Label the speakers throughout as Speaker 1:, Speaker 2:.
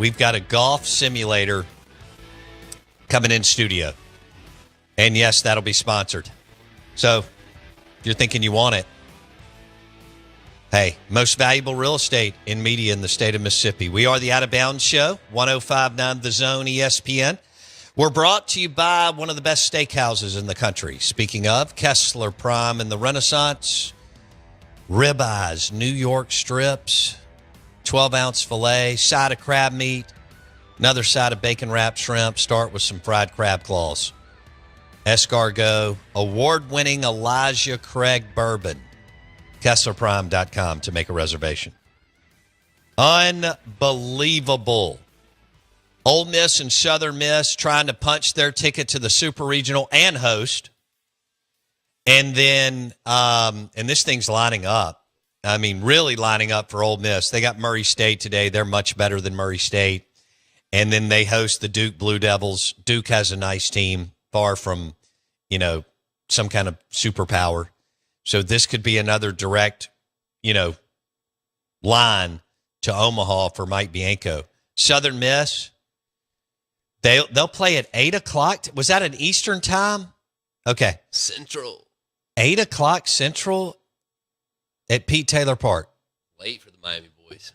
Speaker 1: we've got a golf simulator coming in studio. And yes, that'll be sponsored. So if you're thinking you want it, hey, most valuable real estate in media in the state of Mississippi. We are the Out of Bounds Show, 105.9 The Zone ESPN. We're brought to you by one of the best steakhouses in the country. Speaking of, Kessler Prime and the Renaissance, ribeyes, New York strips, 12-ounce filet, side of crab meat, another side of bacon-wrapped shrimp. Start with some fried crab claws. Escargot, award-winning Elijah Craig bourbon. KesslerPrime.com to make a reservation. Unbelievable. Ole Miss and Southern Miss trying to punch their ticket to the Super Regional and host. And then, and this thing's lining up. I mean, really lining up for Ole Miss. They got Murray State today. They're much better than Murray State. And then they host the Duke Blue Devils. Duke has a nice team, far from, some kind of superpower. So this could be another direct, line to Omaha for Mike Bianco. Southern Miss, they'll play at 8 o'clock. Was that an Eastern time? Okay.
Speaker 2: Central.
Speaker 1: 8 o'clock Central at Pete Taylor Park.
Speaker 2: Late for the Miami boys.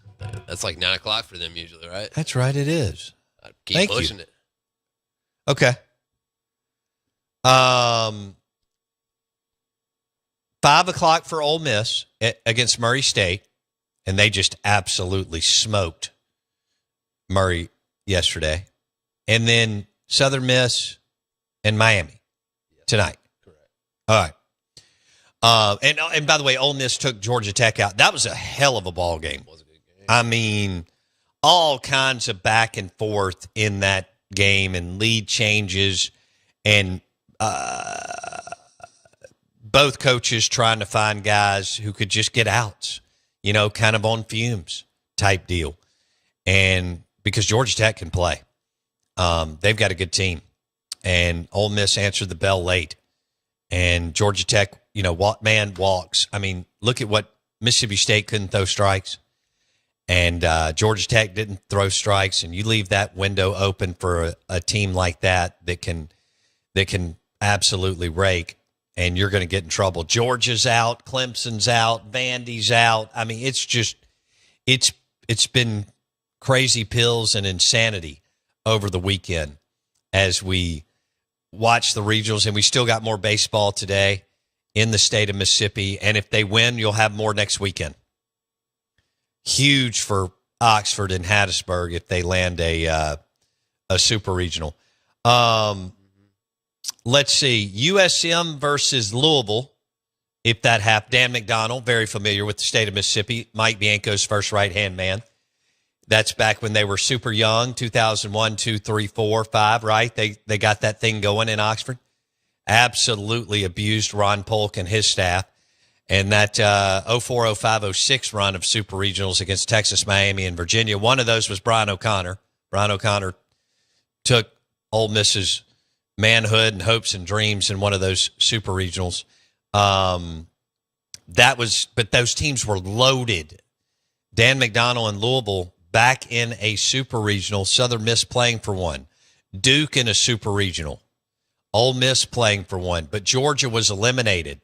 Speaker 2: That's like 9 o'clock for them usually, right?
Speaker 1: That's right, it is.
Speaker 2: I'd keep pushing it.
Speaker 1: Okay. 5 o'clock for Ole Miss against Murray State, and they just absolutely smoked Murray yesterday. And then Southern Miss and Miami tonight.
Speaker 2: Correct.
Speaker 1: All right. And by the way, Ole Miss took Georgia Tech out. That was a hell of a ball game.
Speaker 2: It was a good game. I
Speaker 1: mean, all kinds of back and forth in that game and lead changes and both coaches trying to find guys who could just get outs, kind of on fumes type deal. And because Georgia Tech can play, they've got a good team. And Ole Miss answered the bell late. And Georgia Tech, man walks. I mean, look at what Mississippi State couldn't throw strikes. And Georgia Tech didn't throw strikes. And you leave that window open for a team like that can absolutely rake. And you're going to get in trouble. Georgia's out, Clemson's out, Vandy's out. I mean, it's been crazy pills and insanity over the weekend as we watch the regionals, and we still got more baseball today in the state of Mississippi. And if they win, you'll have more next weekend. Huge for Oxford and Hattiesburg if they land a super regional. Let's see, USM versus Louisville, if that happened. Dan McDonald, very familiar with the state of Mississippi, Mike Bianco's first right-hand man. That's back when they were super young, 2001, 2, 3, 4, 5, right? They got that thing going in Oxford. Absolutely abused Ron Polk and his staff. And that 04, 05, 06 run of super regionals against Texas, Miami, and Virginia, one of those was Brian O'Connor. Brian O'Connor took Ole Miss's manhood and hopes and dreams in one of those super regionals. But those teams were loaded. Dan McDonald and Louisville back in a super regional. Southern Miss playing for one. Duke in a super regional. Ole Miss playing for one. But Georgia was eliminated.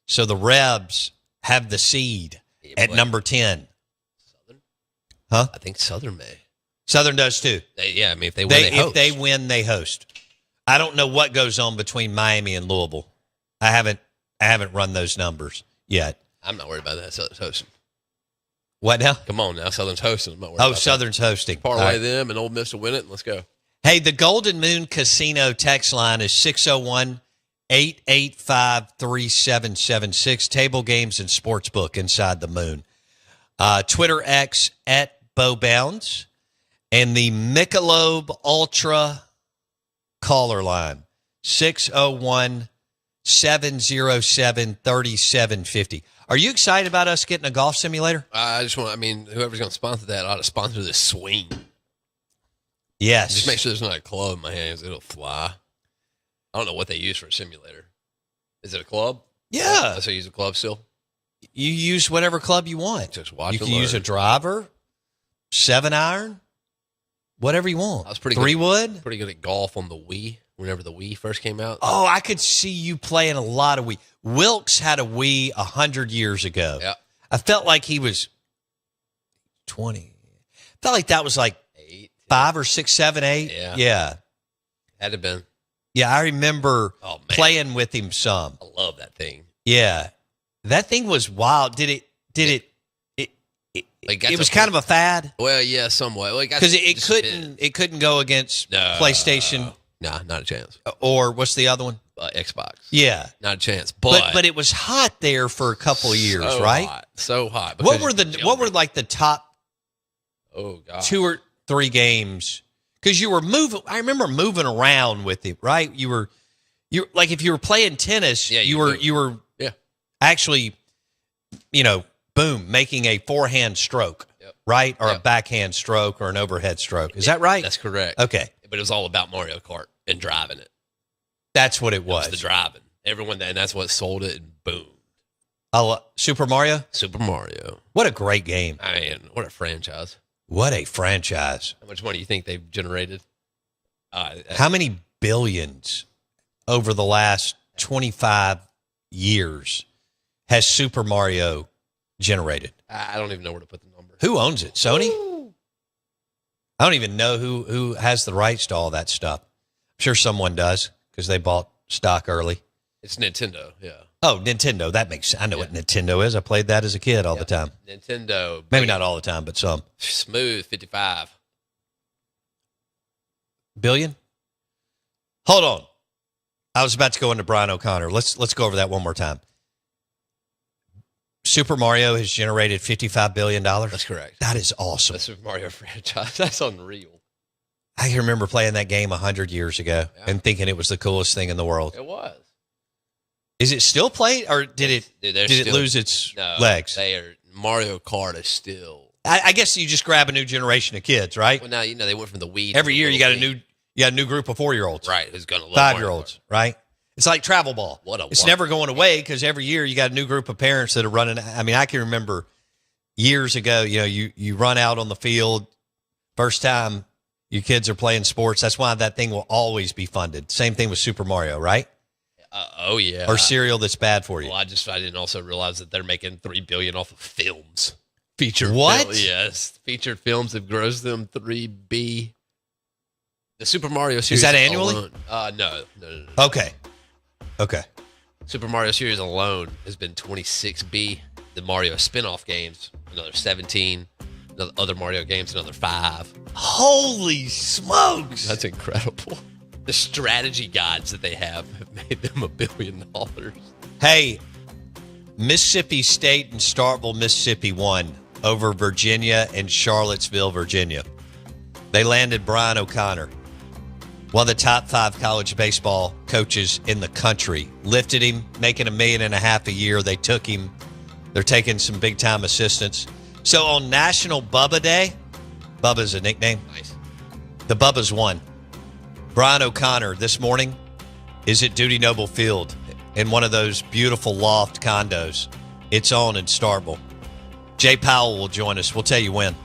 Speaker 1: So the Rebs have the seed at number 10.
Speaker 2: Southern?
Speaker 1: Huh?
Speaker 2: I think Southern may.
Speaker 1: Southern does too.
Speaker 2: If they win, they host.
Speaker 1: If they win, they host. I don't know what goes on between Miami and Louisville. I haven't run those numbers yet.
Speaker 2: I'm not worried about that. Southern's hosting.
Speaker 1: What now?
Speaker 2: Come on now. Southern's hosting. I'm not worried about
Speaker 1: Southern's hosting.
Speaker 2: Parlay them and Ole Miss to win it. Let's go.
Speaker 1: Hey, the Golden Moon Casino text line is 601-885-3776. Table games and sportsbook inside the moon. Twitter X at Bowbounds. And the Michelob Ultra caller line, 601-707-3750. Are you excited about us getting a golf simulator?
Speaker 2: Whoever's going to sponsor that ought to sponsor this swing.
Speaker 1: Yes.
Speaker 2: Just make sure there's not a club in my hands. It'll fly. I don't know what they use for a simulator. Is it a club?
Speaker 1: Yeah.
Speaker 2: So you use a club still?
Speaker 1: You use whatever club you want.
Speaker 2: Just watch
Speaker 1: You
Speaker 2: and
Speaker 1: can use
Speaker 2: learn.
Speaker 1: a driver, 7-iron, whatever you want.
Speaker 2: I was pretty
Speaker 1: Three
Speaker 2: good,
Speaker 1: wood.
Speaker 2: pretty good at golf on the Wii. Whenever the Wii first came out.
Speaker 1: Oh, I could see you playing a lot of Wii. Wilkes had a Wii 100 years ago.
Speaker 2: Yeah.
Speaker 1: I felt like he was 20. Felt like that was like
Speaker 2: 8,
Speaker 1: 5 or 6, 7, 8. Yeah.
Speaker 2: Had to been.
Speaker 1: Yeah, I remember
Speaker 2: Oh, man.
Speaker 1: playing with him some.
Speaker 2: I love that thing.
Speaker 1: Yeah. That thing was wild. It
Speaker 2: Like,
Speaker 1: was kind of a fad?
Speaker 2: Well, yeah, somewhat. Like,
Speaker 1: Because it couldn't go against PlayStation.
Speaker 2: Nah, not a chance.
Speaker 1: Or what's the other one?
Speaker 2: Xbox.
Speaker 1: Yeah.
Speaker 2: Not a chance.
Speaker 1: But it was hot there for a couple of years,
Speaker 2: so
Speaker 1: right?
Speaker 2: Hot, so hot.
Speaker 1: What were like the top
Speaker 2: Oh god.
Speaker 1: 2 or 3 games? Because you were moving. I remember moving around with it, right? You like if you were playing tennis, you were actually, boom, making a forehand stroke, right? Or a backhand stroke or an overhead stroke. Is that right?
Speaker 2: That's correct.
Speaker 1: Okay.
Speaker 2: But it was all about Mario Kart and driving it.
Speaker 1: That's what it was.
Speaker 2: It was the driving. And that's what sold it, and boom.
Speaker 1: Super Mario?
Speaker 2: Super Mario.
Speaker 1: What a great game.
Speaker 2: I mean, what a franchise.
Speaker 1: What a franchise.
Speaker 2: How much money do you think they've generated?
Speaker 1: How many billions over the last 25 years has Super Mario generated?
Speaker 2: I don't even know where to put the number.
Speaker 1: Who owns it? Sony? I don't even know who has the rights to all that stuff. I'm sure someone does because they bought stock early.
Speaker 2: It's Nintendo, yeah.
Speaker 1: Oh, Nintendo. That makes sense. I know what Nintendo is. I played that as a kid all the time.
Speaker 2: Nintendo.
Speaker 1: Maybe not all the time, but some.
Speaker 2: Smooth 55
Speaker 1: billion. Hold on. I was about to go into Brian O'Connor. Let's go over that one more time. Super Mario has generated $55 billion.
Speaker 2: That's correct.
Speaker 1: That is awesome.
Speaker 2: The Super Mario franchise. That's unreal.
Speaker 1: I can remember playing that game 100 years ago and thinking it was the coolest thing in the world.
Speaker 2: It was.
Speaker 1: Is it still played, or did it lose its legs?
Speaker 2: Mario Kart is still.
Speaker 1: I guess you just grab a new generation of kids, right?
Speaker 2: Well, now they went from the Wii.
Speaker 1: Every year you got a new group of 4-year-olds,
Speaker 2: right? Who's going to love
Speaker 1: 5-year-olds, right? It's like travel ball. It's never going away because every year you got a new group of parents that are running. I mean, I can remember years ago. You run out on the field first time your kids are playing sports. That's why that thing will always be funded. Same thing with Super Mario, right?
Speaker 2: Oh yeah.
Speaker 1: Or cereal that's bad for you.
Speaker 2: Well, I didn't also realize that they're making $3 billion off of films. Featured yes, featured films have grossed them $3 The Super Mario series.
Speaker 1: Is that annually?
Speaker 2: Alone, no.
Speaker 1: Okay.
Speaker 2: Super Mario series alone has been $26 The Mario spin-off games, another 17. Other Mario games, another 5.
Speaker 1: Holy smokes!
Speaker 2: That's incredible. The strategy guides that they have made them $1 billion.
Speaker 1: Hey, Mississippi State and Starkville, Mississippi won over Virginia and Charlottesville, Virginia. They landed Brian O'Connor, one of the top 5 college baseball coaches in the country. Lifted him, making $1.5 million a year. They took him. They're taking some big-time assistants. So on National Bubba Day, Bubba's a nickname.
Speaker 2: Nice.
Speaker 1: The Bubbas won. Brian O'Connor this morning is at Duty Noble Field in one of those beautiful loft condos. It's on in Starkville. Jay Powell will join us. We'll tell you when.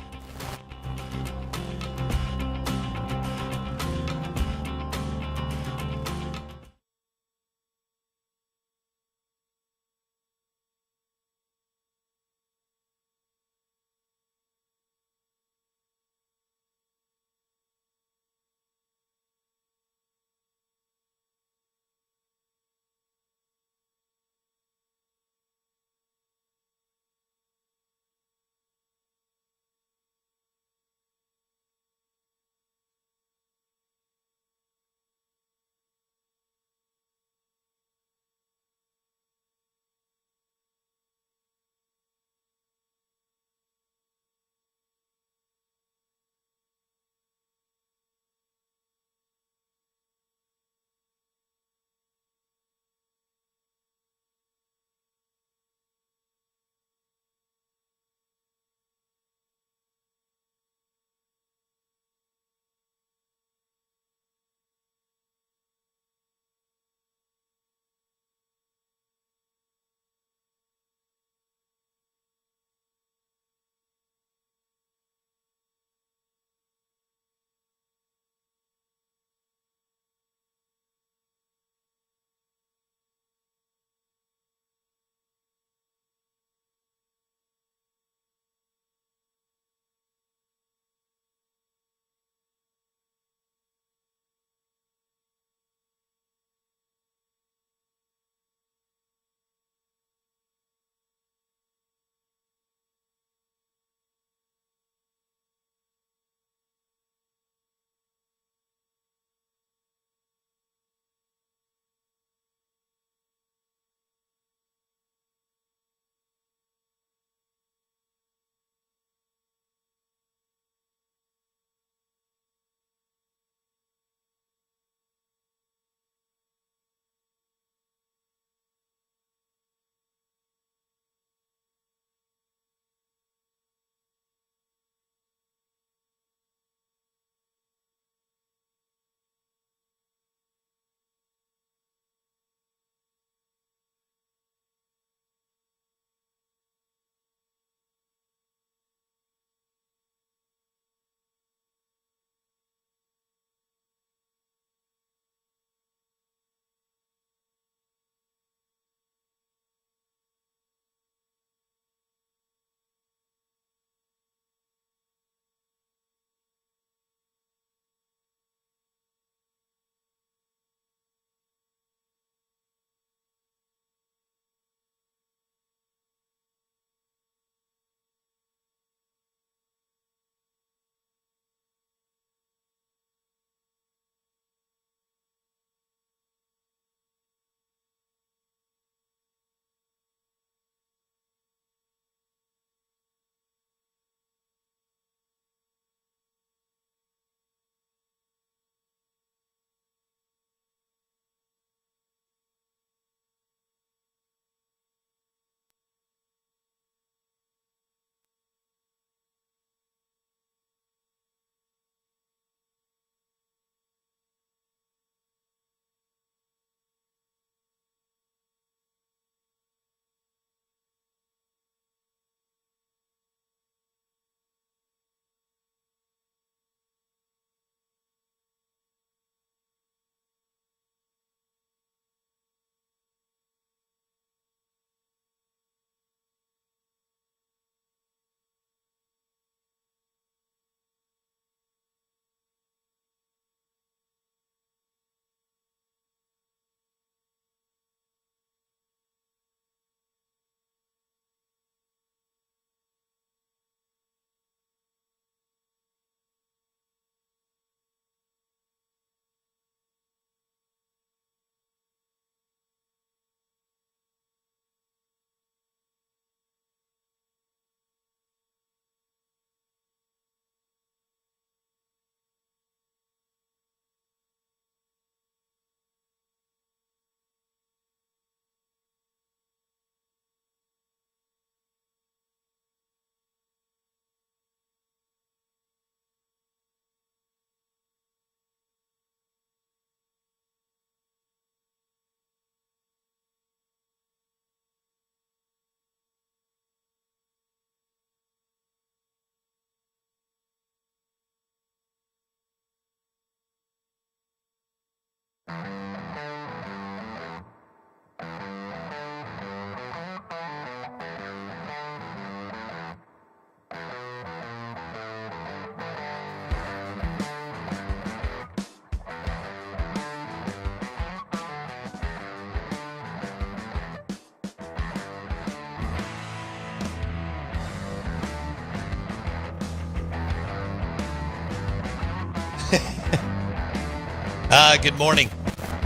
Speaker 1: Good morning.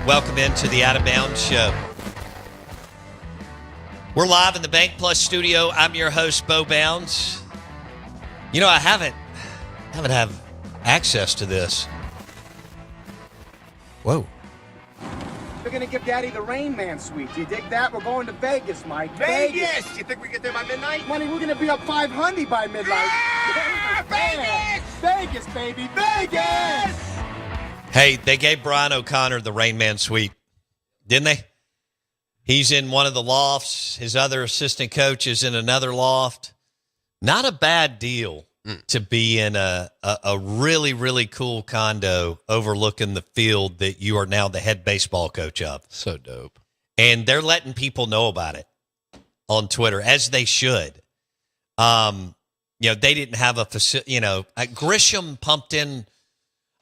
Speaker 1: Welcome into the Out of Bounds Show. We're live in the Bank Plus studio. I'm your host, Bo Bounds. You know, I haven't had access to this. Whoa.
Speaker 3: We're going to give Daddy the Rain Man suite. You dig that? We're going to Vegas, Mike.
Speaker 4: Vegas! You think we get there by midnight?
Speaker 3: Money, we're going to be up 500 by midnight.
Speaker 4: Vegas!
Speaker 3: Vegas, baby! Vegas!
Speaker 1: Hey, they gave Brian O'Connor the Rain Man suite, didn't they? He's in one of the lofts. His other assistant coach is in another loft. Not a bad deal to be in a really, really cool condo overlooking the field that you are now the head baseball coach of.
Speaker 2: So dope.
Speaker 1: And they're letting people know about it on Twitter, as they should. They didn't have a facility. Grisham pumped in.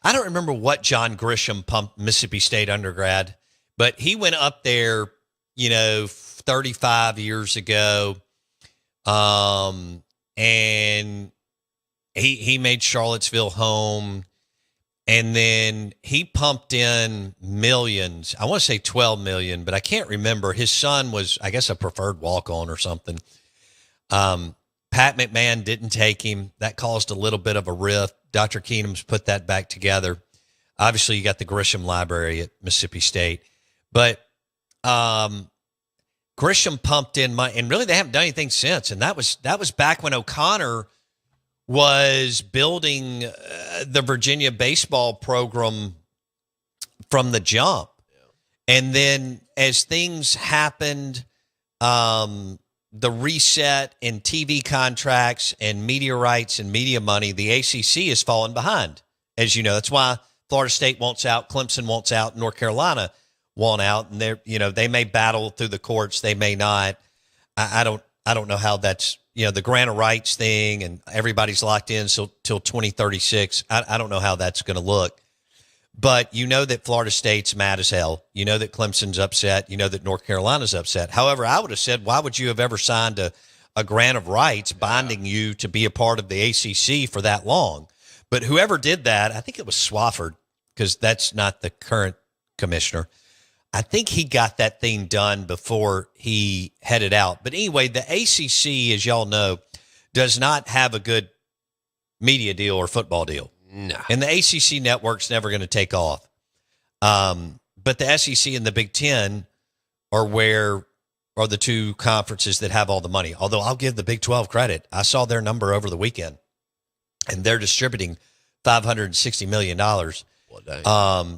Speaker 1: I don't remember what John Grisham pumped Mississippi State undergrad, but he went up there, 35 years ago. And he made Charlottesville home, and then he pumped in millions. I want to say 12 million, but I can't remember. His son was, I guess, a preferred walk-on or something. Pat McMahon didn't take him. That caused a little bit of a rift. Dr. Keenum's put that back together. Obviously, you got the Grisham Library at Mississippi State. But Grisham pumped in money, and really they haven't done anything since. And that was back when O'Connor was building the Virginia baseball program from the jump. Yeah. And then as things happened, the reset in TV contracts and media rights and media money, the ACC has fallen behind. As you know, that's why Florida State wants out, Clemson wants out, North Carolina want out, and they may battle through the courts, they may not. I don't know how that's the grant of rights thing, and everybody's locked in till 2036. I don't know how that's going to look, but that Florida State's mad as hell. That Clemson's upset. That North Carolina's upset. However, I would have said, why would you have ever signed a grant of rights binding you to be a part of the ACC for that long? But whoever did that, I think it was Swafford, because that's not the current commissioner. I think he got that thing done before he headed out. But anyway, the ACC, as y'all know, does not have a good media deal or football deal.
Speaker 2: No.
Speaker 1: And the ACC network's never going to take off. But the SEC and the Big Ten are the two conferences that have all the money. Although I'll give the Big 12 credit. I saw their number over the weekend, and they're distributing $560 million.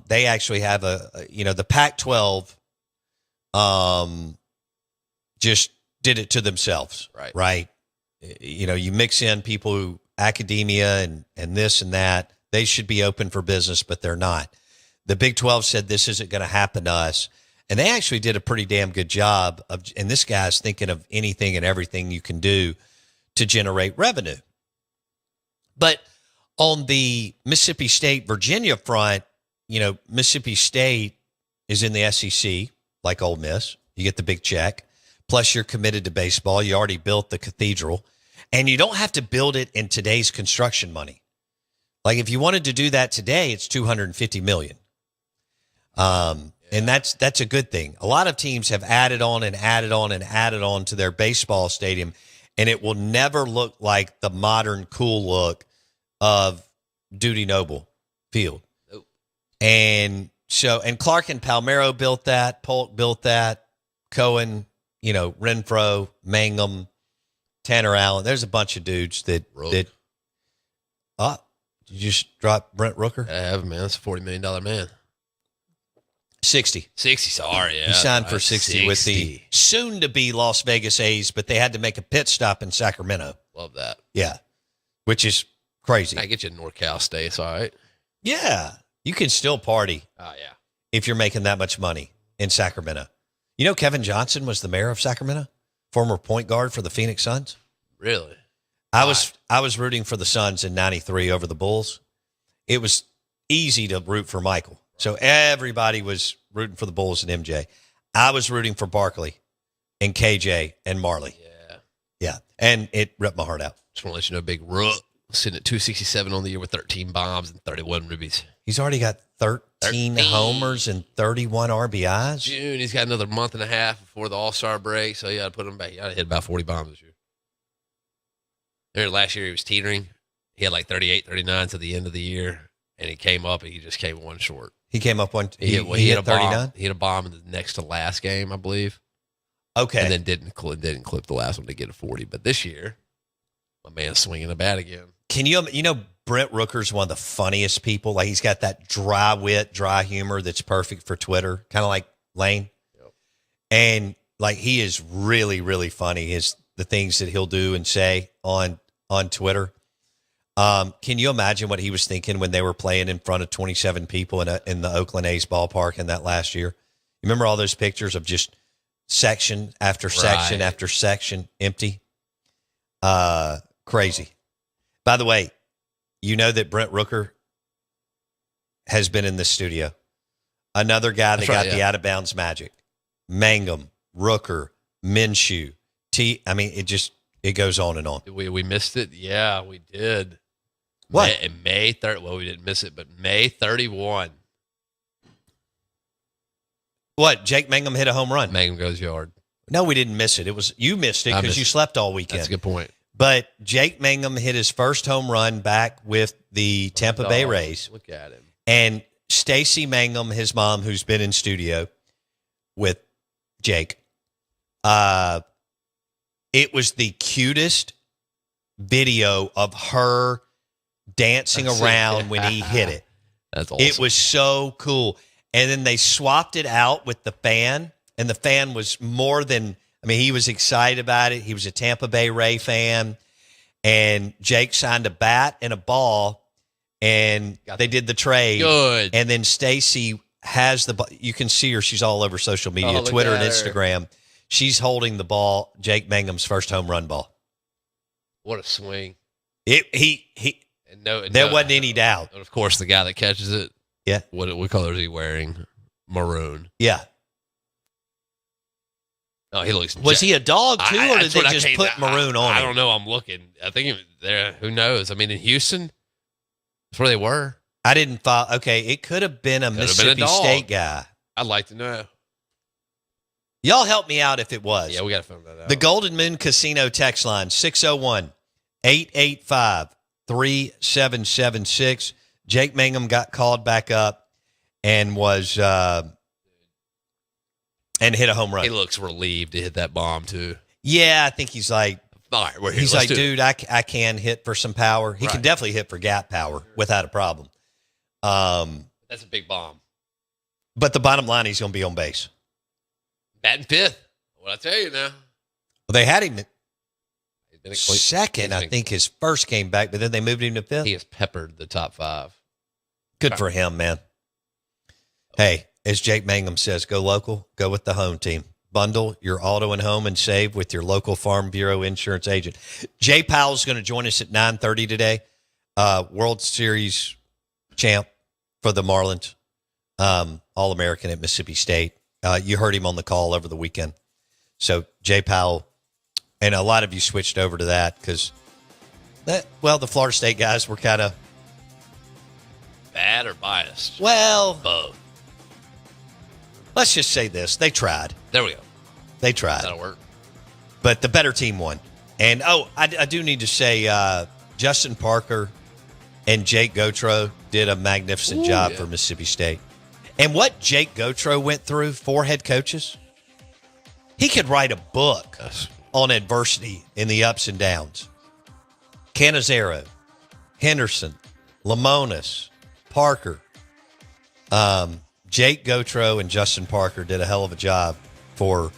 Speaker 1: They actually have the Pac-12 just did it to themselves. Right. You mix in people who academia and this and that, they should be open for business, but they're not. The Big 12 said this isn't going to happen to us. And they actually did a pretty damn good job and this guy's thinking of anything and everything you can do to generate revenue. But on the Mississippi State, Virginia front, Mississippi State is in the SEC, like Ole Miss. You get the big check. Plus, you're committed to baseball. You already built the cathedral. And you don't have to build it in today's construction money. Like, if you wanted to do that today, it's $250 million. And that's a good thing. A lot of teams have added on and added on and added on to their baseball stadium, and it will never look like the modern, cool look of Duty Noble Field.
Speaker 2: Nope.
Speaker 1: And Clark and Palmero built that, Polk built that, Cohen, Renfro, Mangum, Tanner Allen. There's a bunch of dudes that did you just drop Brent Rooker?
Speaker 2: I have, man. That's a $40 million man.
Speaker 1: 60.
Speaker 2: Sorry, yeah.
Speaker 1: He signed for 60 with the soon-to-be Las Vegas A's, but they had to make a pit stop in Sacramento.
Speaker 2: Love that.
Speaker 1: Yeah, which is crazy.
Speaker 2: I get you in NorCal States, all right?
Speaker 1: Yeah, you can still party.
Speaker 2: Oh, yeah.
Speaker 1: If you're making that much money in Sacramento. Kevin Johnson was the mayor of Sacramento, former point guard for the Phoenix Suns.
Speaker 2: Really?
Speaker 1: I was rooting for the Suns in 93 over the Bulls. It was easy to root for Michael. So everybody was rooting for the Bulls and MJ. I was rooting for Barkley and KJ and Marley.
Speaker 2: Yeah.
Speaker 1: Yeah. And it ripped my heart out.
Speaker 2: Just want to let you know, Big Rook Sitting at 267 on the year with 13 bombs and 31 rubies.
Speaker 1: He's already got 13 homers and 31 RBIs.
Speaker 2: June, he's got another month and a half before the All-Star break, so you got to put him back. You got to hit about 40 bombs this year. There, last year he was teetering. He had like 38, 39 to the end of the year, and he came up, and he just came one short.
Speaker 1: He came up one.
Speaker 2: He hit a
Speaker 1: 39.
Speaker 2: bomb. He hit a bomb in the next to last game, I believe.
Speaker 1: Okay,
Speaker 2: and then didn't clip the last one to get a 40. But this year, my man's swinging a bat again.
Speaker 1: Can you Brent Rooker's one of the funniest people. Like, he's got that dry wit, dry humor that's perfect for Twitter, kind of like Lane. Yep. And like, he is really, really funny. The things that he'll do and say on Twitter. Can you imagine what he was thinking when they were playing in front of 27 people in the Oakland A's ballpark in that last year? You remember all those pictures of just section after section after section empty? Crazy. By the way, you know that Brent Rooker has been in this studio. Another guy that got the out of bounds magic. Mangum, Rooker, Minshew, it goes on and on.
Speaker 2: We missed it. Yeah, we did.
Speaker 1: What?
Speaker 2: May 3rd. Well, we didn't miss it, but May 31.
Speaker 1: What? Jake Mangum hit a home run.
Speaker 2: Mangum goes yard.
Speaker 1: No, we didn't miss it. You missed it because you slept all weekend.
Speaker 2: That's a good point.
Speaker 1: But Jake Mangum hit his first home run back with the Tampa Bay Rays.
Speaker 2: Look at him.
Speaker 1: And Stacy Mangum, his mom, who's been in studio with Jake, it was the cutest video of her dancing around when he hit it.
Speaker 2: That's awesome.
Speaker 1: It was so cool. And then they swapped it out with the fan, and the fan was more than, he was excited about it. He was a Tampa Bay Ray fan, and Jake signed a bat and a ball, and they did the trade.
Speaker 2: Good.
Speaker 1: And then Stacy has the ball. You can see her. She's all over social media, Twitter and Instagram. She's holding the ball, Jake Mangum's first home run ball.
Speaker 2: What a swing.
Speaker 1: There wasn't any doubt.
Speaker 2: And of course, the guy that catches it.
Speaker 1: Yeah.
Speaker 2: What color is he wearing? Maroon.
Speaker 1: Yeah.
Speaker 2: Oh, he looks.
Speaker 1: Was he a dog too, or did they just put maroon on him?
Speaker 2: I don't know. I'm looking. I think there. Who knows? In Houston, that's where they were.
Speaker 1: I didn't follow. Okay, it could have been a Mississippi State guy.
Speaker 2: I'd like to know.
Speaker 1: Y'all help me out if it was.
Speaker 2: Yeah, we got to find that out.
Speaker 1: The Golden Moon Casino text line, 601-885-3776. Jake Mangum got called back up and was and hit a home run.
Speaker 2: He looks relieved to hit that bomb, too.
Speaker 1: Yeah, I think he's like,
Speaker 2: all right, we're here.
Speaker 1: He's like, dude, I can hit for some power. He can definitely hit for gap power without a problem.
Speaker 2: That's a big bomb.
Speaker 1: But the bottom line, he's going to be on base.
Speaker 2: Batting fifth. What I tell you now.
Speaker 1: Well, they had him second, I think, his first game back, but then they moved him to fifth.
Speaker 2: He has peppered the top five.
Speaker 1: Good for him, man. Hey, as Jake Mangum says, go local, go with the home team. Bundle your auto and home and save with your local Farm Bureau insurance agent. Jay Powell's going to join us at 9:30 today. World Series champ for the Marlins, All-American at Mississippi State. You heard him on the call over the weekend. So Jay Powell, and a lot of you switched over to that because, the Florida State guys were kind of
Speaker 2: bad or biased.
Speaker 1: Well,
Speaker 2: both.
Speaker 1: Let's just say this: they tried.
Speaker 2: There we go.
Speaker 1: They tried.
Speaker 2: That'll work.
Speaker 1: But the better team won. And I do need to say, Justin Parker and Jake Gautreaux did a magnificent job for Mississippi State. And what Jake Gautreaux went through, 4 head coaches, he could write a book on adversity in the ups and downs. Canizero, Henderson, Lamonis, Parker, Jake Gautreaux and Justin Parker did a hell of a job for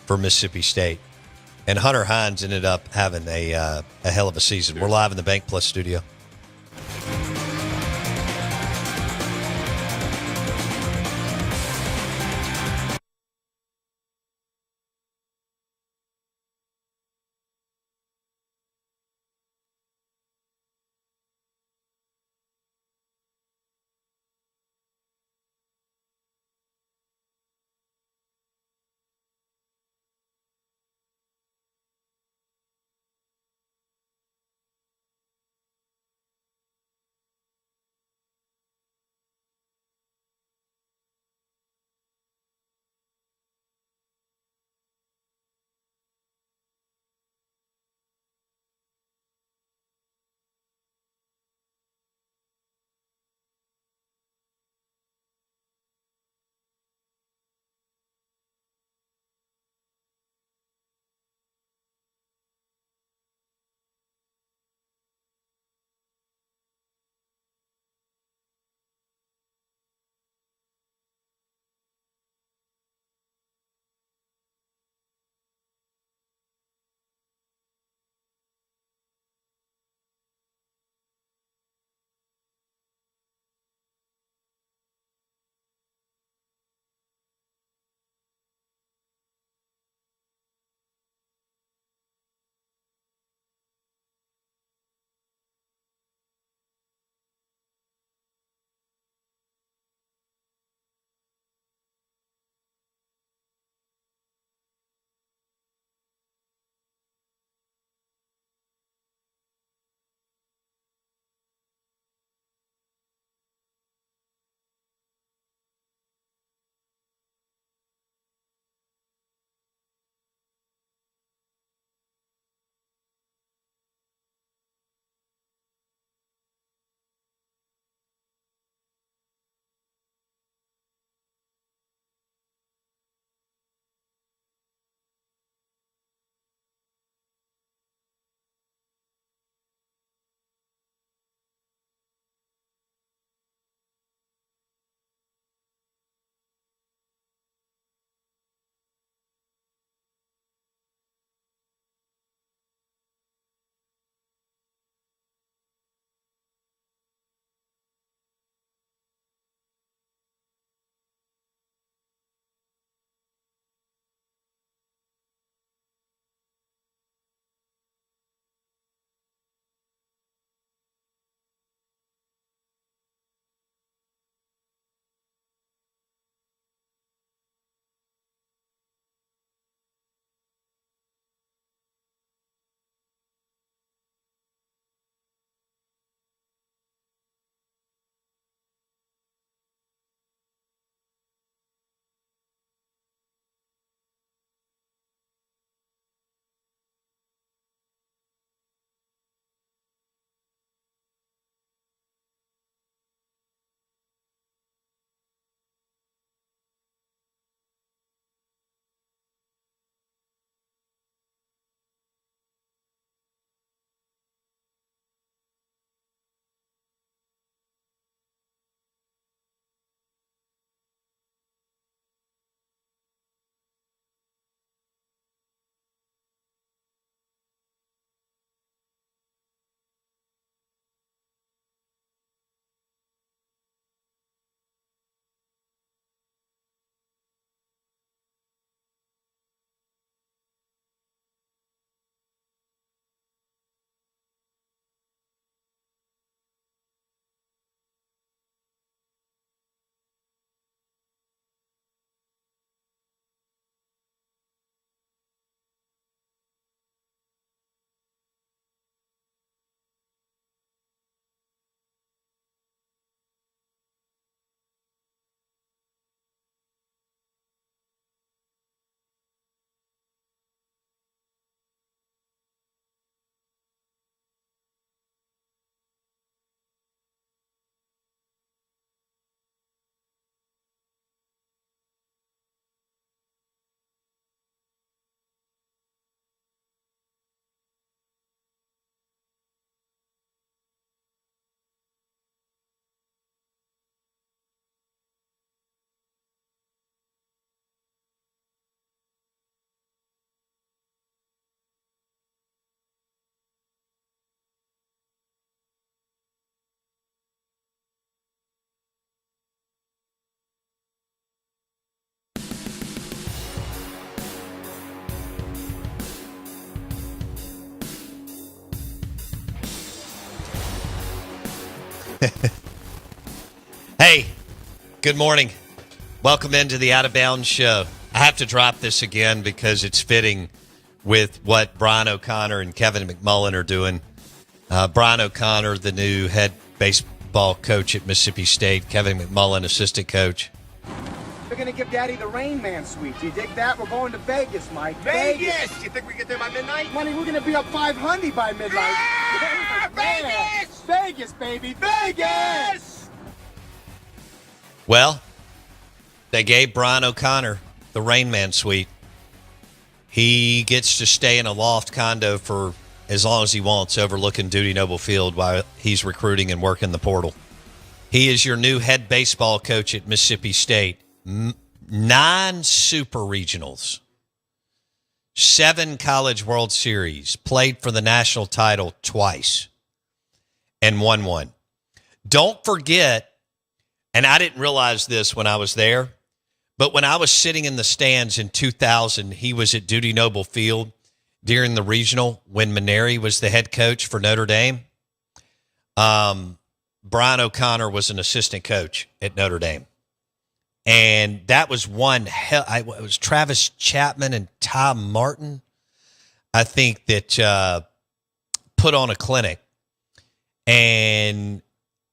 Speaker 1: Mississippi State. And Hunter Hines ended up having a hell of a season. We're live in the Bank Plus studio. Hey, good morning. Welcome into the Out of Bounds Show. I have to drop this again because it's fitting with what Brian O'Connor and Kevin McMullen are doing. Brian O'Connor, the new head baseball coach at Mississippi State. Kevin McMullen, assistant coach.
Speaker 3: They're gonna give Daddy the Rain Man suite. Do you dig that? We're going to Vegas, Mike.
Speaker 4: Vegas! You think we get there by midnight?
Speaker 3: Money, we're gonna be up 500 by midnight.
Speaker 4: Ah, Vegas!
Speaker 3: Vegas, baby, Vegas!
Speaker 1: Well, they gave Brian O'Connor the Rain Man suite. He gets to stay in a loft condo for as long as he wants, overlooking Duty Noble Field while he's recruiting and working the portal. He is your new head baseball coach at Mississippi State. 9 super regionals, 7 College World Series, played for the national title twice, and won one. Don't forget, and I didn't realize this when I was there, but when I was sitting in the stands in 2000, he was at Duty Noble Field during the regional when Maneri was the head coach for Notre Dame. Brian O'Connor was an assistant coach at Notre Dame. And that was one hell. It was Travis Chapman and Tom Martin, I think, that put on a clinic. And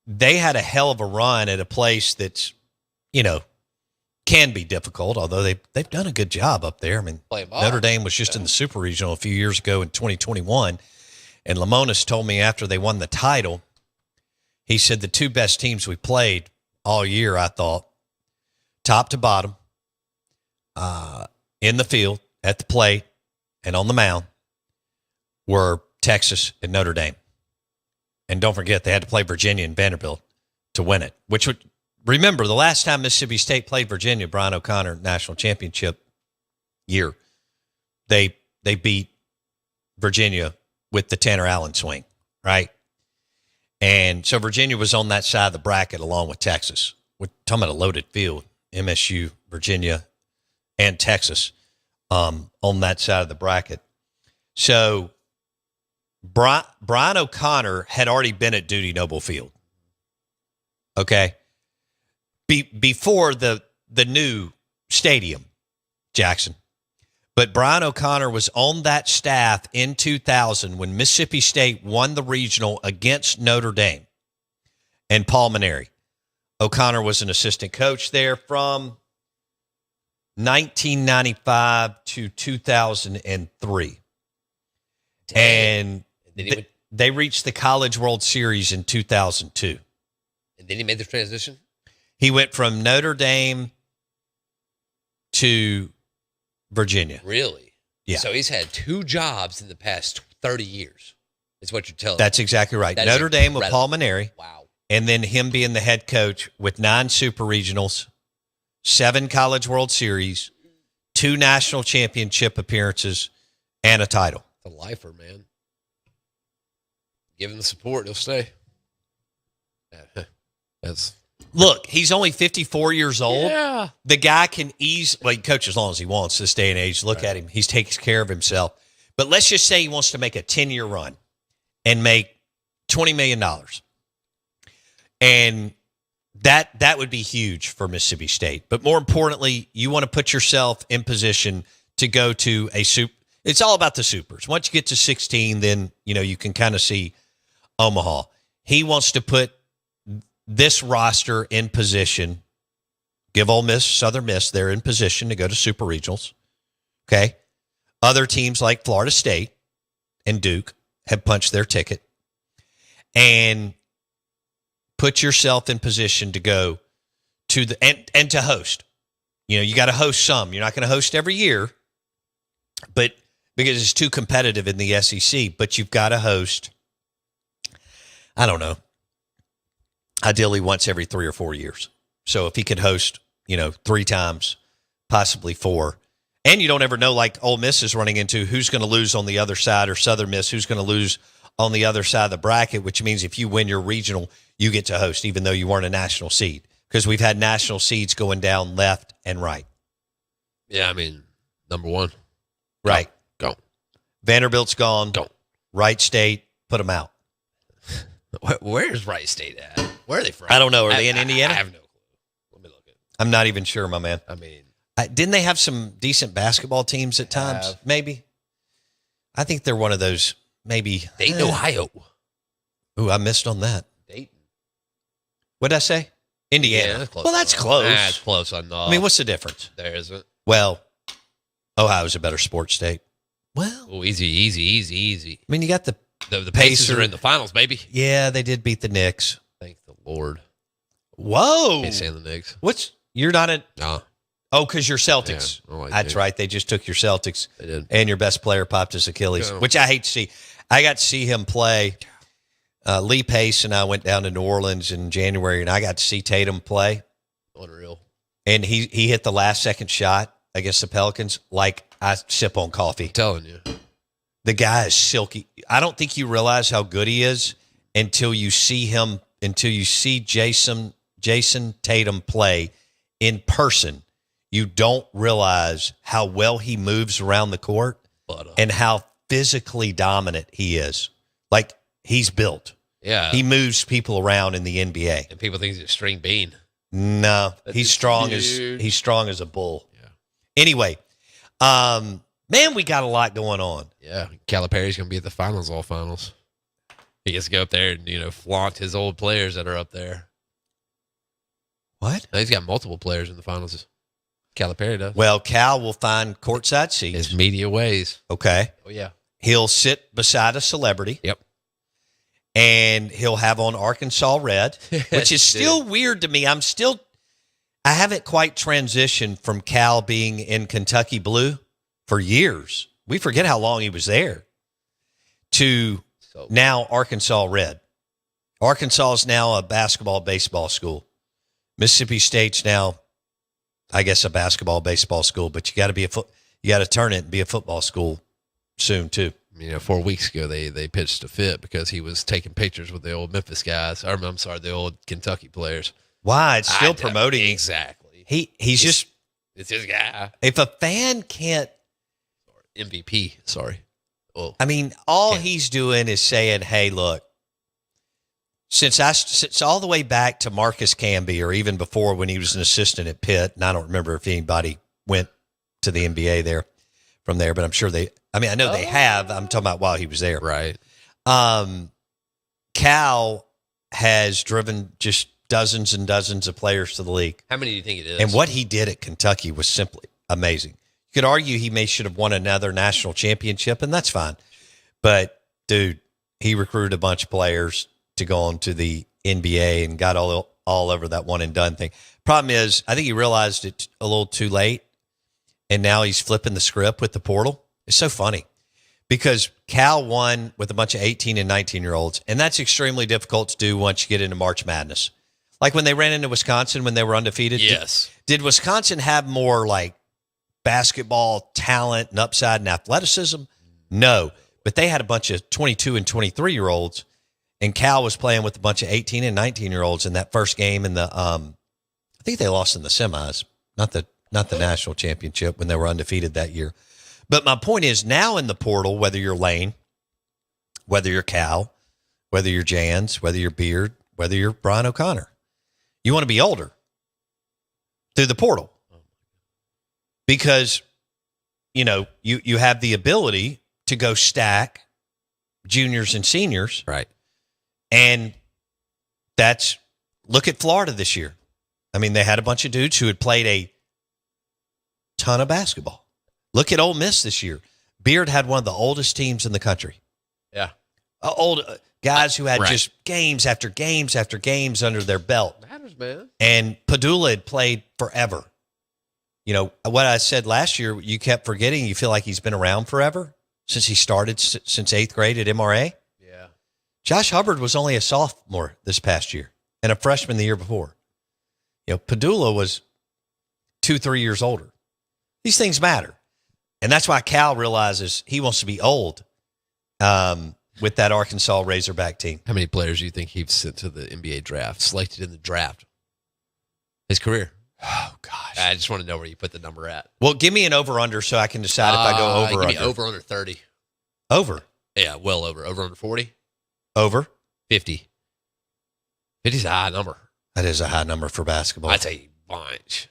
Speaker 1: they had a hell of a run at a place that's, can be difficult, although they've done a good job up there. I mean, Notre Dame was just in the Super Regional a few years ago in 2021. And Lamonis told me after they won the title, he said the 2 best teams we played all year, I thought, top to bottom, in the field, at the plate, and on the mound, were Texas and Notre Dame. And don't forget, they had to play Virginia and Vanderbilt to win it, which would, remember, the last time Mississippi State played Virginia, Brian O'Connor national championship year, they beat Virginia with the Tanner Allen swing, right? And so Virginia was on that side of the bracket along with Texas. We're talking about a loaded field. MSU, Virginia, and Texas on that side of the bracket. So Brian O'Connor had already been at Duty Noble Field. Okay. Before the new stadium, Jackson. But Brian O'Connor was on that staff in 2000 when Mississippi State won the regional against Notre Dame and Paul Maneri. O'Connor was an assistant coach there from 1995 to 2003. And they reached the College World Series in 2002.
Speaker 2: And then he made the transition?
Speaker 1: He went from Notre Dame to Virginia.
Speaker 2: Really?
Speaker 1: Yeah.
Speaker 2: So he's had 2 jobs in the past 30 years. Is what you're telling me.
Speaker 1: That's exactly right. Notre Dame with Paul Maneri.
Speaker 2: Wow.
Speaker 1: And then him being the head coach with 9 super regionals, 7 College World Series, 2 national championship appearances, and a title.
Speaker 2: A lifer, man. Give him the support, he'll stay.
Speaker 1: Look, he's only 54 years old.
Speaker 2: Yeah.
Speaker 1: The guy can he coach as long as he wants this day and age. Look at him. He takes care of himself. But let's just say he wants to make a 10-year run and make $20 million. And that would be huge for Mississippi State. But more importantly, you want to put yourself in position to go to a super. It's all about the supers. Once you get to 16, then, you can kind of see Omaha. He wants to put this roster in position, give Ole Miss, Southern Miss, they're in position to go to super regionals. Okay. Other teams like Florida State and Duke have punched their ticket. And put yourself in position to go to the and to host. You got to host some. You're not going to host every year, but because it's too competitive in the SEC, but you've got to host, I don't know, ideally once every 3 or 4 years. So if he could host, 3 times, possibly 4, and you don't ever know, like Ole Miss is running into, who's going to lose on the other side, or Southern Miss, who's going to lose on the other side of the bracket, which means if you win your regional, you get to host, even though you weren't a national seed, because we've had national seeds going down left and right.
Speaker 2: Yeah, I mean, number 1.
Speaker 1: Right.
Speaker 2: Go.
Speaker 1: Vanderbilt's gone.
Speaker 2: Go.
Speaker 1: Wright State, put them out.
Speaker 2: Where's Wright State at? Where are they from?
Speaker 1: I don't know. Are they in Indiana?
Speaker 2: I have no clue. Let me look at it.
Speaker 1: I'm not even sure, my man.
Speaker 2: I mean,
Speaker 1: Didn't they have some decent basketball teams at times? Maybe. I think they're one of those, maybe.
Speaker 2: Dayton, Ohio.
Speaker 1: Ooh, I missed on that.
Speaker 2: Dayton.
Speaker 1: What did I say? Indiana.
Speaker 2: Yeah, that's close.
Speaker 1: Well, that's close.
Speaker 2: That's close enough.
Speaker 1: I mean, what's the difference?
Speaker 2: There isn't.
Speaker 1: Well, Ohio's a better sports state. Well,
Speaker 2: Oh, easy.
Speaker 1: I mean, you got the
Speaker 2: The Pacers are in the finals, baby.
Speaker 1: yeah, they did beat the Knicks.
Speaker 2: Thank the Lord.
Speaker 1: Whoa.
Speaker 2: Can't stand the Knicks.
Speaker 1: You're not a,
Speaker 2: Nah,
Speaker 1: oh, because you're Celtics.
Speaker 2: Yeah, I like
Speaker 1: That's
Speaker 2: Knicks.
Speaker 1: right. They just took your Celtics.
Speaker 2: they did.
Speaker 1: And your best player popped his Achilles,
Speaker 2: Yeah.
Speaker 1: which I hate to see. I got to see him play. Lee Pace and I went down to New Orleans in January, and I got to see Tatum play.
Speaker 2: Unreal.
Speaker 1: And he hit the last second shot against the Pelicans like I sip on coffee.
Speaker 2: I'm telling you.
Speaker 1: The guy is silky. I don't think you realize how good he is until you see Jason Tatum play in person. You don't realize how well he moves around the court and how physically dominant he is. Like, he's built.
Speaker 2: Yeah.
Speaker 1: He moves people around in the NBA.
Speaker 2: And people think he's a string bean.
Speaker 1: No,
Speaker 2: That's
Speaker 1: he's
Speaker 2: just
Speaker 1: strong
Speaker 2: huge.
Speaker 1: he's strong as a bull.
Speaker 2: Yeah.
Speaker 1: Anyway, man, we got a lot going on.
Speaker 2: Yeah. Calipari's going to be at the finals, all finals. He gets to go up there and, flaunt his old players that are up there.
Speaker 1: What?
Speaker 2: Now, he's got multiple players in the finals. Calipari does.
Speaker 1: Well, Cal will find courtside seats.
Speaker 2: His media ways.
Speaker 1: Okay.
Speaker 2: Oh, yeah.
Speaker 1: He'll sit beside a celebrity.
Speaker 2: Yep.
Speaker 1: And he'll have on Arkansas red, which is still weird to me. I haven't quite transitioned from Cal being in Kentucky blue for years. We forget how long he was there to now Arkansas red. Arkansas is now a basketball, baseball school. Mississippi State's now, I guess, a basketball, baseball school, but you got to turn it and be a football school soon too.
Speaker 2: 4 weeks ago, they pitched a fit because he was taking pictures with the old Memphis guys. The old Kentucky players.
Speaker 1: Why? It's still promoting.
Speaker 2: Exactly.
Speaker 1: He's just,
Speaker 2: it's his guy.
Speaker 1: if a fan can't,
Speaker 2: MVP. Sorry. Oh,
Speaker 1: I mean, all he's doing is saying, hey, look, since all the way back to Marcus Camby, or even before when he was an assistant at Pitt, and I don't remember if anybody went to the NBA from there, but I'm sure I know they have. I'm talking about while he was there.
Speaker 2: right.
Speaker 1: Cal has driven just dozens and dozens of players to the league.
Speaker 2: How many do you think it is?
Speaker 1: And what he did at Kentucky was simply amazing. You could argue he should have won another national championship, and that's fine. But, dude, he recruited a bunch of players to go on to the NBA and got all over that one and done thing. Problem is, I think he realized it a little too late, and now he's flipping the script with the portal. It's so funny because Cal won with a bunch of 18 and 19-year-olds, and that's extremely difficult to do once you get into March Madness. Like when they ran into Wisconsin when they were undefeated.
Speaker 2: Yes.
Speaker 1: Did Wisconsin have more like basketball talent and upside and athleticism? No, but they had a bunch of 22 and 23-year-olds, and Cal was playing with a bunch of 18 and 19-year-olds in that first game in the I think they lost in the semis, not the national championship when they were undefeated that year. But my point is, now in the portal, whether you're Lane, whether you're Cal, whether you're Jans, whether you're Beard, whether you're Brian O'Connor, you want to be older through the portal because, you have the ability to go stack juniors and seniors.
Speaker 2: Right.
Speaker 1: And look at Florida this year. I mean, they had a bunch of dudes who had played a ton of basketball. Look at Ole Miss this year. Beard had one of the oldest teams in the country.
Speaker 2: Yeah.
Speaker 1: Old guys who had
Speaker 2: Right.
Speaker 1: just games after games after games under their belt.
Speaker 2: Matters, man.
Speaker 1: And Padula had played forever. What I said last year, you kept forgetting. You feel like he's been around forever since he started since 8th grade at MRA.
Speaker 2: Yeah.
Speaker 1: Josh Hubbard was only a sophomore this past year and a freshman the year before. Padula was 2-3 years older. These things matter. And that's why Cal realizes he wants to be old with that Arkansas Razorback team.
Speaker 2: How many players do you think he's sent to the NBA draft, selected in the draft? His career.
Speaker 1: Oh, gosh.
Speaker 2: I just want to know where you put the number at.
Speaker 1: Well, give me an over-under so I can decide if I go over or
Speaker 2: give me
Speaker 1: under.
Speaker 2: over under 30.
Speaker 1: Over.
Speaker 2: Yeah, well over. Over under 40?
Speaker 1: Over.
Speaker 2: 50. 50's a high number.
Speaker 1: That is a high number for basketball.
Speaker 2: I'd say bunch.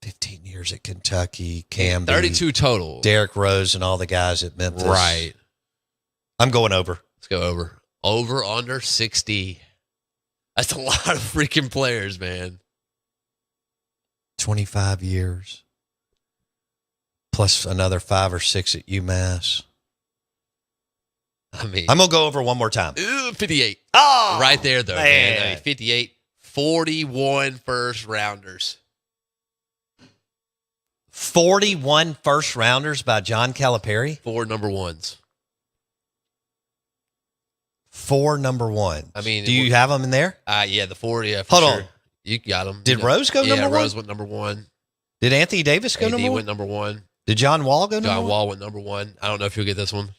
Speaker 1: 15 years at Kentucky, Camby,
Speaker 2: 32 total.
Speaker 1: Derrick Rose, and all the guys at Memphis.
Speaker 2: Right.
Speaker 1: I'm going over.
Speaker 2: Let's go over. Over, under 60. That's a lot of freaking players, man.
Speaker 1: 25 years. Plus another 5 or 6 at UMass.
Speaker 2: I mean,
Speaker 1: I'm going to go over one more time.
Speaker 2: 58.
Speaker 1: Oh!
Speaker 2: Right there, though, man. I
Speaker 1: man.
Speaker 2: mean, 58. 41 first rounders.
Speaker 1: 41 first rounders by John Calipari.
Speaker 2: 4 number ones.
Speaker 1: 4 number ones.
Speaker 2: I mean,
Speaker 1: do you have them in there?
Speaker 2: Yeah, the 4, yeah, for
Speaker 1: Hold
Speaker 2: sure.
Speaker 1: on.
Speaker 2: You got them.
Speaker 1: Did Rose go number one?
Speaker 2: Yeah, Rose went number 1.
Speaker 1: Did Anthony Davis go
Speaker 2: AD
Speaker 1: number one?
Speaker 2: went number 1.
Speaker 1: Did John Wall go number
Speaker 2: John
Speaker 1: one?
Speaker 2: Wall went number 1. I don't know if you'll get this one.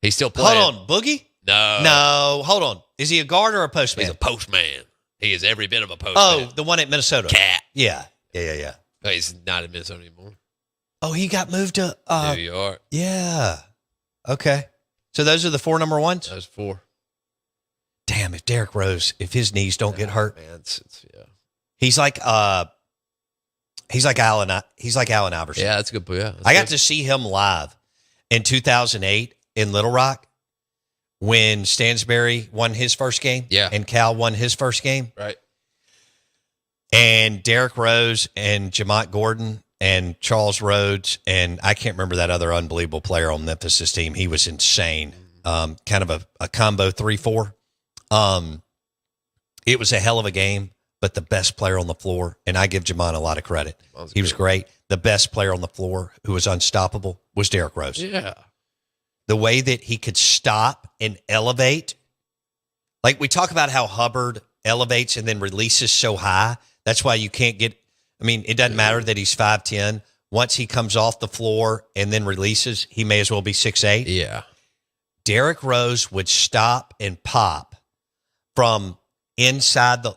Speaker 2: He's still playing.
Speaker 1: Hold on, Boogie?
Speaker 2: No.
Speaker 1: No, hold on. Is he a guard or a postman?
Speaker 2: He's a postman. He is every bit of a postman.
Speaker 1: Oh, the one at Minnesota.
Speaker 2: Cat.
Speaker 1: Yeah.
Speaker 2: Oh, he's not in Minnesota anymore.
Speaker 1: Oh, he got moved to
Speaker 2: New York.
Speaker 1: Yeah. Okay. So those are the 4 number ones?
Speaker 2: That was 4.
Speaker 1: Damn, if Derrick Rose, if his knees don't get hurt,
Speaker 2: Man, yeah.
Speaker 1: he's like Allen Iverson.
Speaker 2: Yeah, that's a good point. Yeah,
Speaker 1: I got to see him live in 2008 in Little Rock when Stansbury won his first game.
Speaker 2: Yeah.
Speaker 1: And Cal won his first game.
Speaker 2: Right.
Speaker 1: And Derrick Rose and Jamont Gordon and Charles Rhodes, and I can't remember that other unbelievable player on Memphis' team. He was insane. Kind of a combo 3-4. It was a hell of a game, but the best player on the floor, and I give Jamont a lot of credit. He was great. The best player on the floor who was unstoppable was Derrick Rose.
Speaker 2: Yeah.
Speaker 1: The way that he could stop and elevate. Like we talk about how Hubbard elevates and then releases so high. That's why you can't get, I mean, it doesn't matter that he's 5'10". Once he comes off the floor and then releases, he may as well be 6'8".
Speaker 2: Yeah.
Speaker 1: Derrick Rose would stop and pop from inside the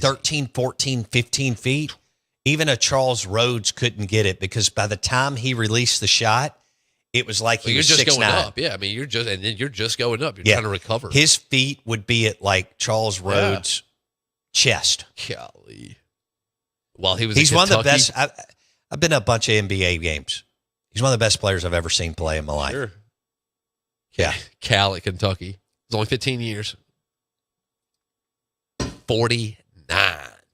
Speaker 1: 13, 14, 15 feet. Even a Charles Rhodes couldn't get it because by the time he released the shot, it was like he was
Speaker 2: just
Speaker 1: 6'9".
Speaker 2: going up. Yeah, I mean, you're just going up. You're trying to recover.
Speaker 1: His feet would be at like Charles Rhodes' chest.
Speaker 2: Golly. While he was
Speaker 1: He's
Speaker 2: in
Speaker 1: one of the
Speaker 2: Kentucky.
Speaker 1: best. I've been to a bunch of NBA games. He's one of the best players I've ever seen play in my life.
Speaker 2: Sure.
Speaker 1: Yeah.
Speaker 2: Cal at Kentucky. It was only 15 years. 49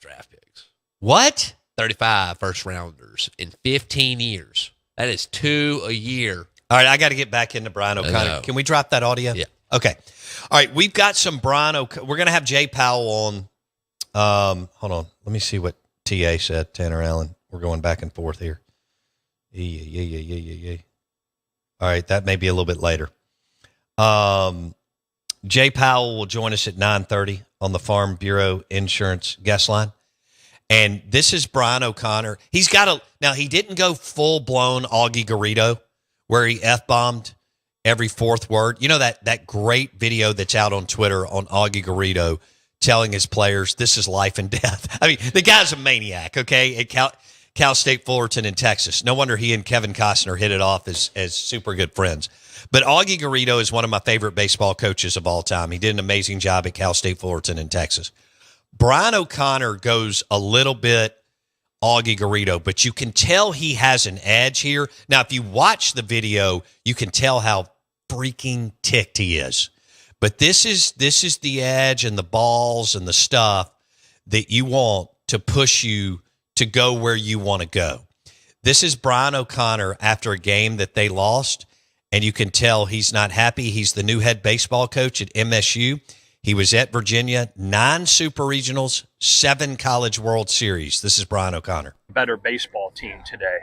Speaker 2: draft picks.
Speaker 1: What?
Speaker 2: 35 first rounders in 15 years. That is 2 a year.
Speaker 1: All right, I got to get back into Brian
Speaker 2: I
Speaker 1: O'Connor.
Speaker 2: know.
Speaker 1: Can we drop that audio?
Speaker 2: Yeah.
Speaker 1: Okay. All right, we've got some Brian O'Connor. We're going to have Jay Powell on. Hold on. Let me see what TA said, Tanner Allen. We're going back and forth here. Yeah. All right, that may be a little bit later. Jay Powell will join us at 9:30 on the Farm Bureau Insurance guest line. And this is Brian O'Connor. He's got now he didn't go full blown Augie Garrido where he F-bombed every fourth word. You know that great video that's out on Twitter on Augie Garrido telling his players this is life and death. I mean, the guy's a maniac, okay? At Cal State Fullerton in Texas. No wonder he and Kevin Costner hit it off as super good friends. But Augie Garrido is one of my favorite baseball coaches of all time. He did an amazing job at Cal State Fullerton in Texas. Brian O'Connor goes a little bit Augie Garrido, but you can tell he has an edge here. Now, if you watch the video, you can tell how freaking ticked he is. But this is the edge and the balls and the stuff that you want to push you to go where you want to go. This is Brian O'Connor after a game that they lost, and you can tell he's not happy. He's the new head baseball coach at MSU. He was at Virginia, 9 Super Regionals, 7 College World Series. This is Brian O'Connor.
Speaker 5: Better baseball team today.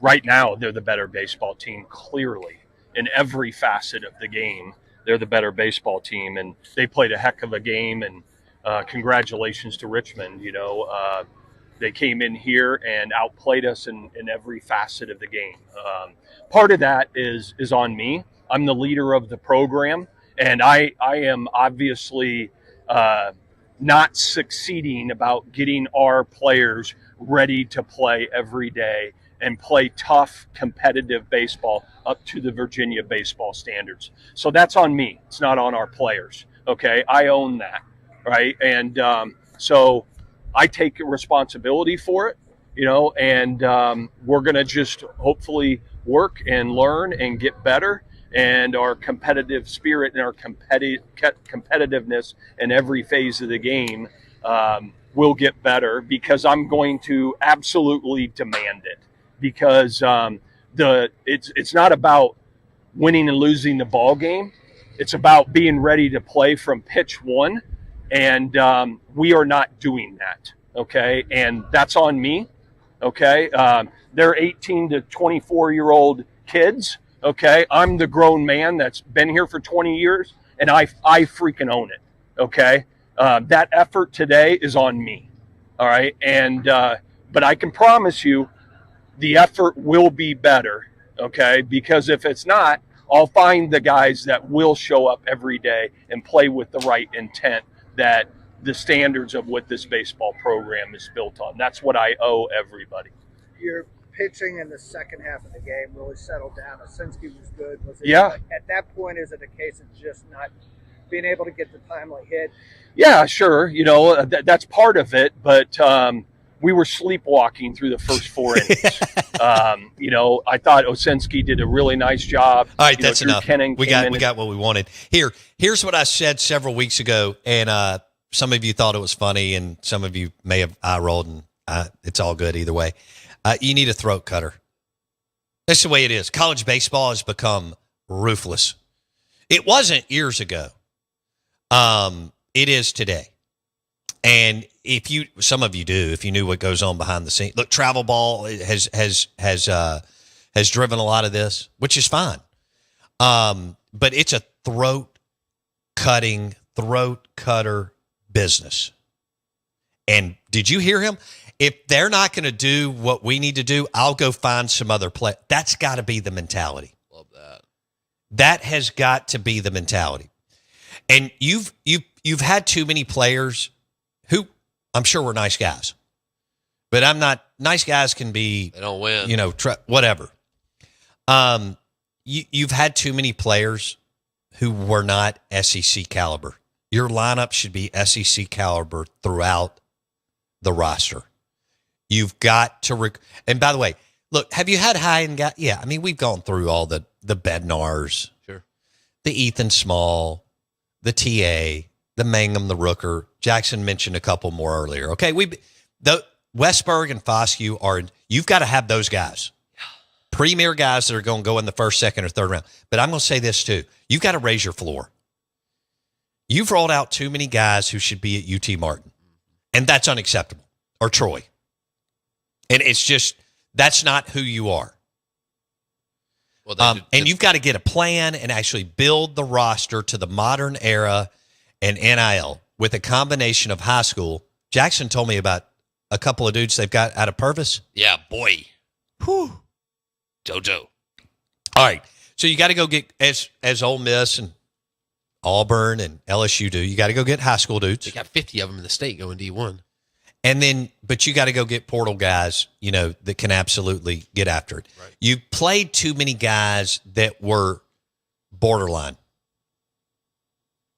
Speaker 5: Right now, they're the better baseball team, clearly. In every facet of the game, they're the better baseball team, and they played a heck of a game, and congratulations to Richmond. You know, they came in here and outplayed us in every facet of the game. Part of that is on me. I'm the leader of the program. And I am obviously not succeeding about getting our players ready to play every day and play tough, competitive baseball up to the Virginia baseball standards. So that's on me. It's not on our players. Okay, I own that, right? And so I take responsibility for it, and we're going to just hopefully work and learn and get better. And our competitive spirit and our competitiveness in every phase of the game will get better, because I'm going to absolutely demand it. Because it's not about winning and losing the ball game. It's about being ready to play from pitch one, and we are not doing that. Okay, and that's on me. Okay, they're 18 to 24-year-old kids. Okay, I'm the grown man that's been here for 20 years, and I freaking own it. Okay, that effort today is on me. All right, and but I can promise you, the effort will be better. Okay, because if it's not, I'll find the guys that will show up every day and play with the right intent, that the standards of what this baseball program is built on. That's what I owe everybody.
Speaker 6: Your pitching in the second half of the game really settled down. Osinski was good. Was it,
Speaker 5: Yeah.
Speaker 6: At that point, is it a case of just not being able to get the timely hit?
Speaker 5: Yeah, sure. That's part of it, but we were sleepwalking through the first 4 innings. I thought Osinski did a really nice job.
Speaker 1: All right, that's enough. We
Speaker 5: came
Speaker 1: got what we wanted. Here's what I said several weeks ago, and some of you thought it was funny, and some of you may have eye rolled, and it's all good either way. You need a throat cutter. That's the way it is. College baseball has become ruthless. It wasn't years ago. It is today. And some of you do, if you knew what goes on behind the scenes. Look, travel ball has driven a lot of this, which is fine. But it's a throat cutter business. And did you hear him? If they're not going to do what we need to do, I'll go find some other play. That's got to be the mentality.
Speaker 2: Love that. That
Speaker 1: has got to be the mentality. And you've had too many players who, I'm sure, were nice guys, but I'm not. Nice guys can be,
Speaker 2: they don't win,
Speaker 1: whatever. You've had too many players who were not SEC caliber. Your lineup should be SEC caliber throughout the roster. You've got to, and by the way, look, have you had high end guys? Yeah, I mean, we've gone through all the Bednars,
Speaker 2: sure,
Speaker 1: the Ethan Small, the TA, the Mangum, the Rooker. Jackson mentioned a couple more earlier. Okay, the Westberg and Foscue you've got to have those guys, premier guys that are going to go in the first, second, or third round. But I'm going to say this too: you've got to raise your floor. You've rolled out too many guys who should be at UT Martin, and that's unacceptable. Or Troy, and it's just that's not who you are.
Speaker 2: Well,
Speaker 1: and you've got to get a plan and actually build the roster to the modern era and NIL with a combination of high school. Jackson told me about a couple of dudes they've got out of Purvis.
Speaker 2: Yeah, boy.
Speaker 1: Whew.
Speaker 2: JoJo.
Speaker 1: All right. So you got to go get, as Ole Miss and Auburn and LSU do, you got to go get high school dudes.
Speaker 2: They got 50 of them in the state going D1.
Speaker 1: And then, but you got to go get portal guys, that can absolutely get after it.
Speaker 2: Right.
Speaker 1: You played too many guys that were borderline.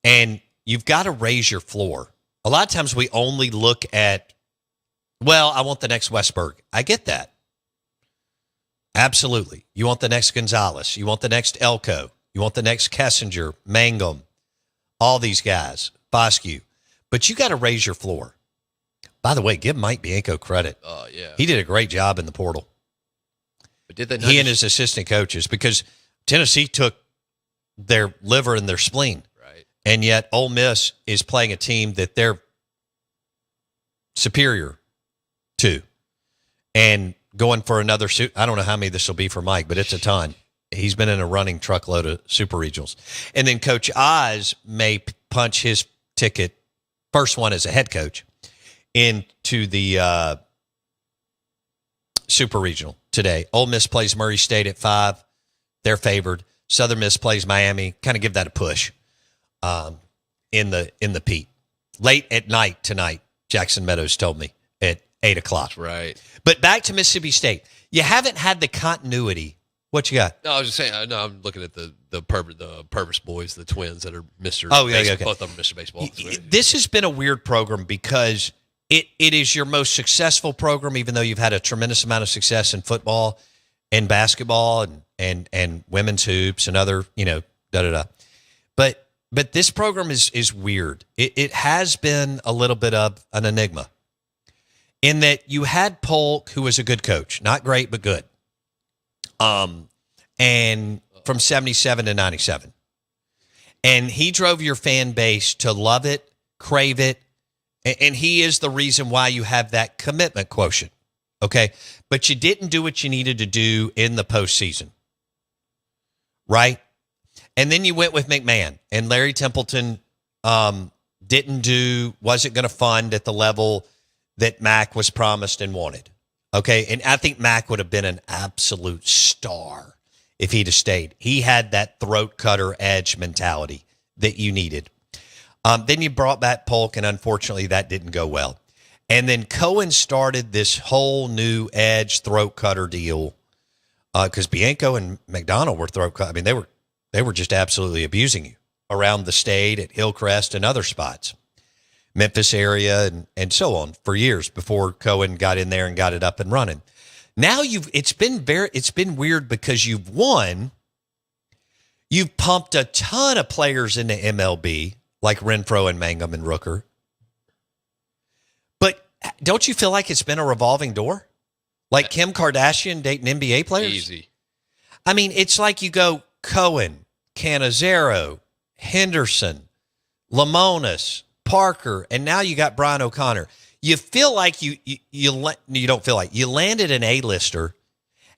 Speaker 1: And you've got to raise your floor. A lot of times we only look at, I want the next Westberg. I get that. Absolutely. You want the next Gonzalez. You want the next Elko. You want the next Kessinger, Mangum, all these guys, Foscue. But you got to raise your floor. By the way, give Mike Bianco credit.
Speaker 2: Oh, yeah.
Speaker 1: He did a great job in the portal.
Speaker 2: But did they
Speaker 1: he and his assistant coaches, because Tennessee took their liver and their spleen.
Speaker 2: Right.
Speaker 1: And yet Ole Miss is playing a team that they're superior to and going for another suit. I don't know how many this will be for Mike, but it's a ton. He's been in a running truckload of super regionals. And then Coach Oz may punch his ticket, first one as a head coach, into the super regional today. Ole Miss plays Murray State at 5. They're favored. Southern Miss plays Miami. Kind of give that a push in the Pete. Late at night tonight, Jackson Meadows told me at 8 o'clock.
Speaker 2: That's right.
Speaker 1: But back to Mississippi State. You haven't had the continuity. What you got?
Speaker 2: No, I was just saying. No, I'm looking at the Purvis boys, the twins that are Mr.
Speaker 1: Oh, yeah,
Speaker 2: Baseball,
Speaker 1: okay.
Speaker 2: both of them Mr. Baseball.
Speaker 1: This has been a weird program because it is your most successful program, even though you've had a tremendous amount of success in football and basketball and women's hoops and other, da-da-da. But this program is weird. It has been a little bit of an enigma in that you had Polk, who was a good coach, not great, but good. And from 77 to 97. And he drove your fan base to love it, crave it, and he is the reason why you have that commitment quotient. Okay? But you didn't do what you needed to do in the postseason. Right? And then you went with McMahon, and Larry Templeton wasn't going to fund at the level that Mac was promised and wanted. Okay, and I think Mac would have been an absolute star if he'd have stayed. He had that throat cutter edge mentality that you needed. Then you brought back Polk, and unfortunately that didn't go well. And then Cohen started this whole new edge throat cutter deal because Bianco and McDonald were throat cut. I mean, they were just absolutely abusing you around the state at Hillcrest and other spots, Memphis area and so on for years before Cohen got in there and got it up and running. Now it's been weird because you've won. You've pumped a ton of players into MLB like Renfro and Mangum and Rooker. But don't you feel like it's been a revolving door? Like Kim Kardashian dating NBA players?
Speaker 2: Easy.
Speaker 1: I mean, it's like you go Cohen, Cannizzaro, Henderson, Lamonis, Parker, and now you got Brian O'Connor. You feel like you don't feel like you landed an A-lister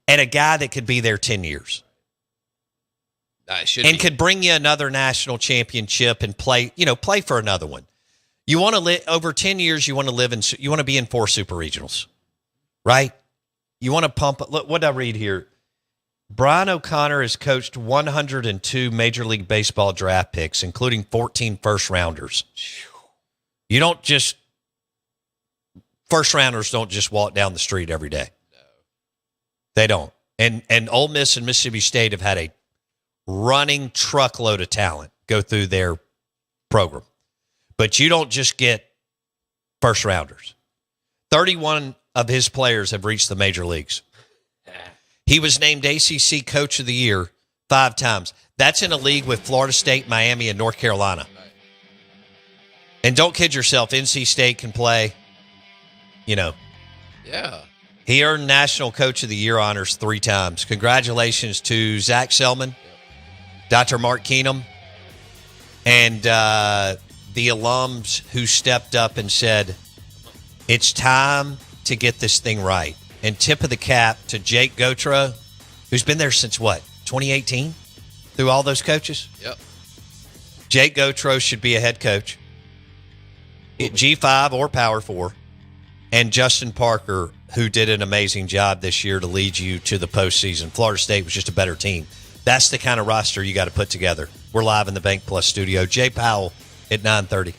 Speaker 1: and a guy that could be there 10 years and could bring you another national championship and play for another one. You want to live over 10 years. You want to be in 4 super regionals, right? You want to pump. Look, what did I read here? Brian O'Connor has coached 102 Major League Baseball draft picks, including 14 first-rounders. You don't just – first-rounders don't just walk down the street every day. No. They don't. And Ole Miss and Mississippi State have had a running truckload of talent go through their program. But you don't just get first-rounders. 31 of his players have reached the major leagues. He was named ACC Coach of the Year 5 times. That's in a league with Florida State, Miami, and North Carolina. And don't kid yourself, NC State can play, Yeah. He earned National Coach of the Year honors 3 times. Congratulations to Zach Selman, Dr. Mark Keenum, and the alums who stepped up and said, it's time to get this thing right. And tip of the cap to Jake Gautreaux, who's been there since, 2018? Through all those coaches?
Speaker 2: Yep.
Speaker 1: Jake Gautreaux should be a head coach at G5 or Power 4. And Justin Parker, who did an amazing job this year to lead you to the postseason. Florida State was just a better team. That's the kind of roster you got to put together. We're live in the Bank Plus studio. Jay Powell at 9:30.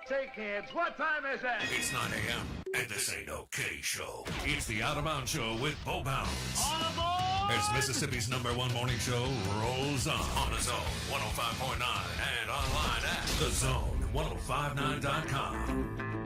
Speaker 4: Say, kids, what time is it?
Speaker 7: It's 9 a.m. and this ain't no K show. It's the Out of Bounds Show with Bo Bounds.
Speaker 4: On aboard!
Speaker 7: As Mississippi's #1 morning show rolls on The Zone 105.9 and online at thezone1059.com.